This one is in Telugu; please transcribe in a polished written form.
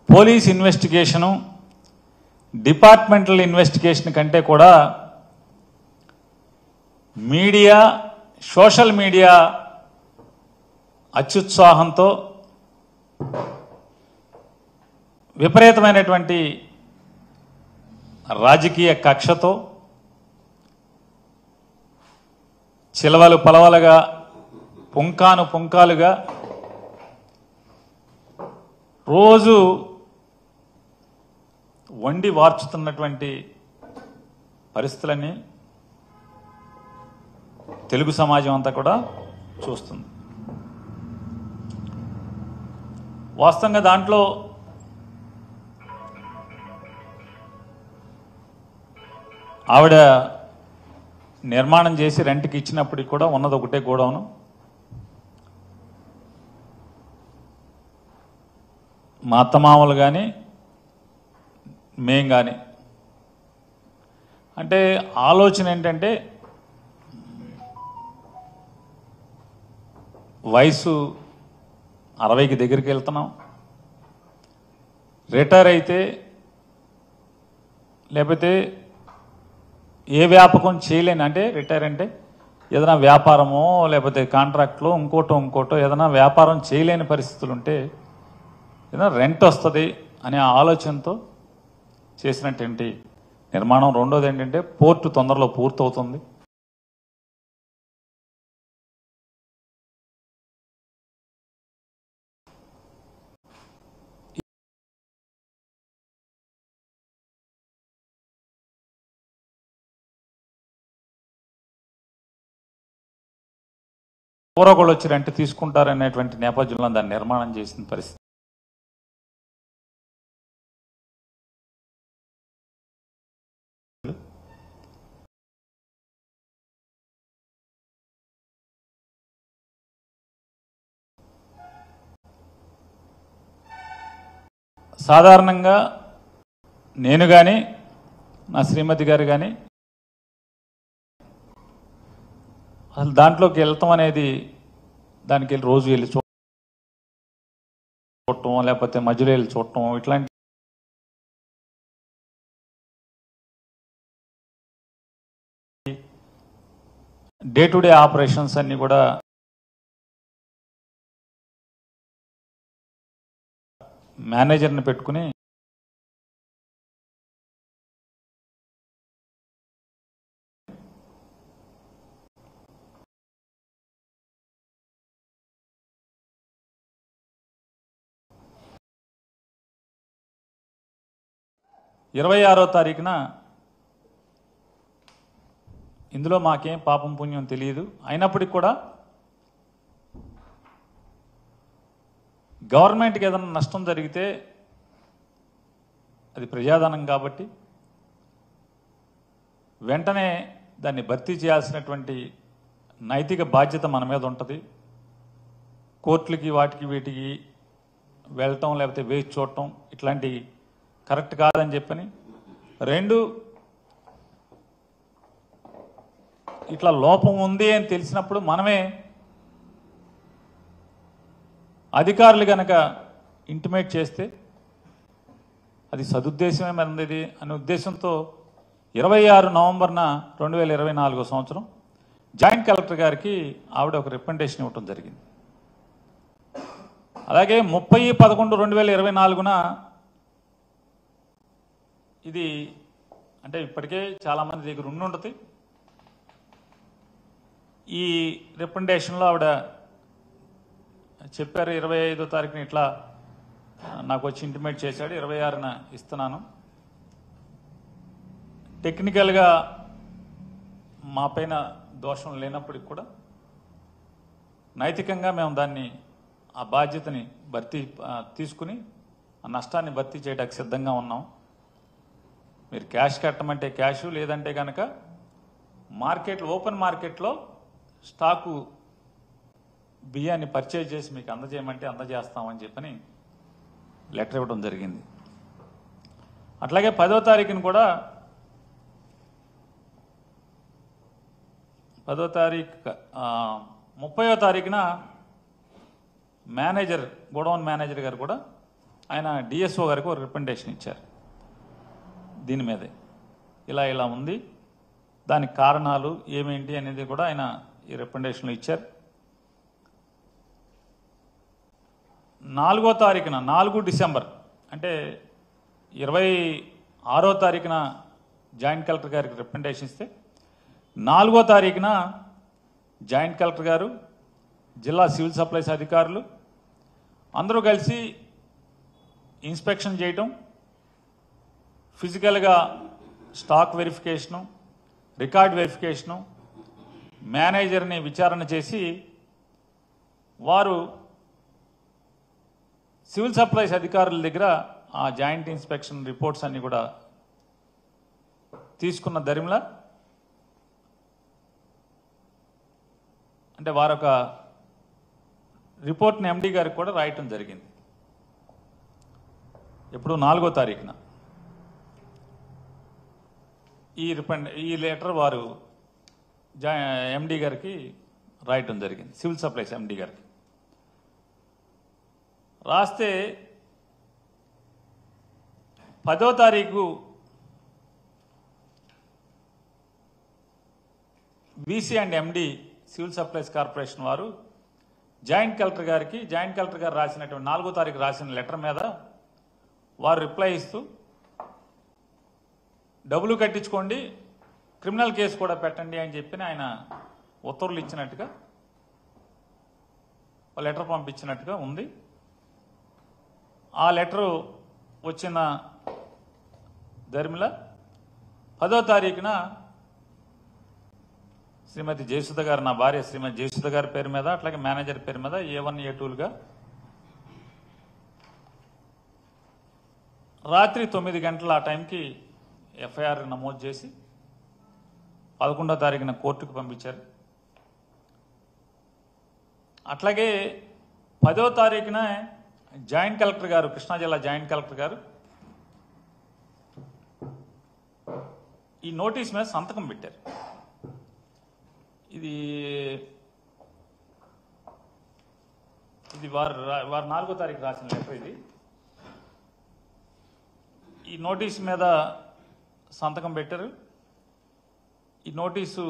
పోలీస్ ఇన్వెస్టిగేషను డిపార్ట్మెంటల్ ఇన్వెస్టిగేషన్ కంటే కూడా మీడియా, సోషల్ మీడియా అత్యుత్సాహంతో విపరీతమైనటువంటి రాజకీయ కక్షతో చిలవలు పలవలుగా పుంకాను పుంకాలుగా రోజు వండి వార్చుతున్నటువంటి పరిస్థితులన్నీ తెలుగు సమాజం అంతా కూడా చూస్తుంది. వాస్తవంగా దాంట్లో ఆవిడ నిర్మాణం చేసి రెంట్కి ఇచ్చినప్పటికి కూడా ఉన్నది ఒకటే గోడౌను. మా అత్తమామలు కానీ మేం కానీ అంటే ఆలోచన ఏంటంటే వయసు 60కి దగ్గరికి వెళ్తున్నాం, రిటైర్ అయితే లేకపోతే ఏ వ్యాపకం చేయలేని, అంటే రిటైర్ అంటే ఏదైనా వ్యాపారమో లేకపోతే కాంట్రాక్ట్లో ఇంకోటో ఏదైనా వ్యాపారం చేయలేని పరిస్థితులు ఉంటే ఏదైనా రెంట్ వస్తుంది అనే ఆలోచనతో చేసినటువంటి నిర్మాణం. రెండోది ఏంటంటే పోర్టు తొందరలో పూర్తవుతుంది. పూర్వకులు వచ్చి రెంట్ తీసుకుంటారనేటువంటి నేపథ్యంలో దాన్ని నిర్మాణం చేసిన పరిస్థితి. సాధారణంగా నేను కానీ నా శ్రీమతి గారు కానీ అసలు దాంట్లోకి వెళ్తాం అనేది, దానికి వెళ్ళి రోజు వెళ్ళి చూడటం లేకపోతే మధ్యలో వెళ్ళి చూడటం ఇట్లాంటి డే టు డే ఆపరేషన్స్ అన్నీ కూడా మేనేజర్ని పెట్టుకుని ఇరవై 26వ తారీఖున, ఇందులో మాకేం పాపం పుణ్యం తెలియదు, అయినప్పటికీ కూడా గవర్నమెంట్కి ఏదైనా నష్టం జరిగితే అది ప్రజాధనం కాబట్టి వెంటనే దాన్ని భర్తీ చేయాల్సినటువంటి నైతిక బాధ్యత మన మీద ఉంటుంది. కోర్టులకి వాటికి వీటికి వెళ్ళటం లేకపోతే వేచి చూడటం ఇట్లాంటి కరెక్ట్ కాదని చెప్పని, రెండు ఇట్లా లోపం ఉంది అని తెలిసినప్పుడు మనమే అధికారులు కనుక ఇంటిమేట్ చేస్తే అది సదుద్దేశమే మంది అనే ఉద్దేశంతో 26 నవంబర్న 2024 సంవత్సరం జాయింట్ కలెక్టర్ గారికి ఆవిడ ఒక రికమెండేషన్ ఇవ్వటం జరిగింది. అలాగే 30/11/2024న ఇది అంటే ఇప్పటికే చాలామంది దగ్గర ఉండుంటుంది. ఈ రికమెండేషన్లో ఆవిడ చెప్పారు, 25వ తారీఖున ఇట్లా నాకు వచ్చి ఇంటిమేట్ చేశాడు, 26న ఇస్తున్నాను. టెక్నికల్గా మా పైన దోషం లేనప్పటికి కూడా నైతికంగా మేము దాన్ని ఆ బాధ్యతని తీసుకుని ఆ నష్టాన్ని భర్తీ చేయడానికి సిద్ధంగా ఉన్నాం. మీరు క్యాష్ కట్టమంటే క్యాష్, లేదంటే కనుక మార్కెట్లో ఓపెన్ మార్కెట్లో స్టాకు బియ్యాన్ని పర్చేజ్ చేసి మీకు అందజేయమంటే అందజేస్తామని చెప్పని లెటర్ ఇవ్వడం జరిగింది. అట్లాగే 10వ తారీఖున కూడా 30వ తారీఖున మేనేజర్, గోడౌన్ మేనేజర్ గారు కూడా ఆయన డిఎస్ఓ గారికి ఒక రికమెండేషన్ ఇచ్చారు దీని మీదే. ఇలా ఉంది, దానికి కారణాలు ఏమేంటి అనేది కూడా ఆయన ఈ రికమెండేషన్లో ఇచ్చారు. 4వ తారీఖున 4 డిసెంబర్ అంటే 26వ తారీఖున జాయింట్ కలెక్టర్ గారికి రికమెండేషన్ ఇస్తే 4వ తారీఖున జాయింట్ కలెక్టర్ గారు, జిల్లా సివిల్ సప్లైస్ అధికారులు అందరూ కలిసి ఇన్స్పెక్షన్ చేయటం, ఫిజికల్గా స్టాక్ వెరిఫికేషను, రికార్డ్ వెరిఫికేషను, మేనేజర్ని విచారణ చేసి వారు సివిల్ సప్లైస్ అధికారుల దగ్గర ఆ జాయింట్ ఇన్స్పెక్షన్ రిపోర్ట్స్ అన్ని కూడా తీసుకున్న దరిమిలా అంటే వారొక రిపోర్ట్ని ఎండి గారికి కూడా రాయటం జరిగింది. ఎప్పుడు 4వ తారీఖున ఈ లెటర్ వారు ఎండి గారికి రాయటం జరిగింది, సివిల్ సప్లైస్ ఎండి గారికి. రాస్తే 10వ తారీఖు BC and MD civil supplies corporation వారు జాయింట్ కలెక్టర్ గారు రాసినటువంటి 4వ తారీఖు రాసిన లెటర్ మీద వారు రిప్లై ఇస్తూ డబ్బులు కట్టించుకోండి, క్రిమినల్ కేసు కూడా పెట్టండి అని చెప్పి ఆయన ఉత్తర్వులు ఇచ్చినట్టుగా లెటర్ పంపించినట్టుగా ఉంది. ఆ లెటరు వచ్చిన దరిమిల 10వ తారీఖున శ్రీమతి జయసుధ గారు, నా భార్య శ్రీమతి జయసుధ గారి పేరు మీద, అట్లాగే మేనేజర్ పేరు మీద A1 A2లుగా రాత్రి 9 గంటల ఆ టైంకి ఎఫ్ఐఆర్ నమోదు చేసి 11వ తారీఖున కోర్టుకు పంపించారు. అట్లాగే 10వ తారీఖున జాయింట్ కలెక్టర్ గారు, కృష్ణా జిల్లా జాయింట్ కలెక్టర్ గారు ఈ నోటీస్ మీద సంతకం పెట్టారు. ఇది వారు 4వ తారీఖు రాసిన లెటర్. ఇది ఈ నోటీస్ మీద సంతకం పెట్టారు. ఈ నోటీసు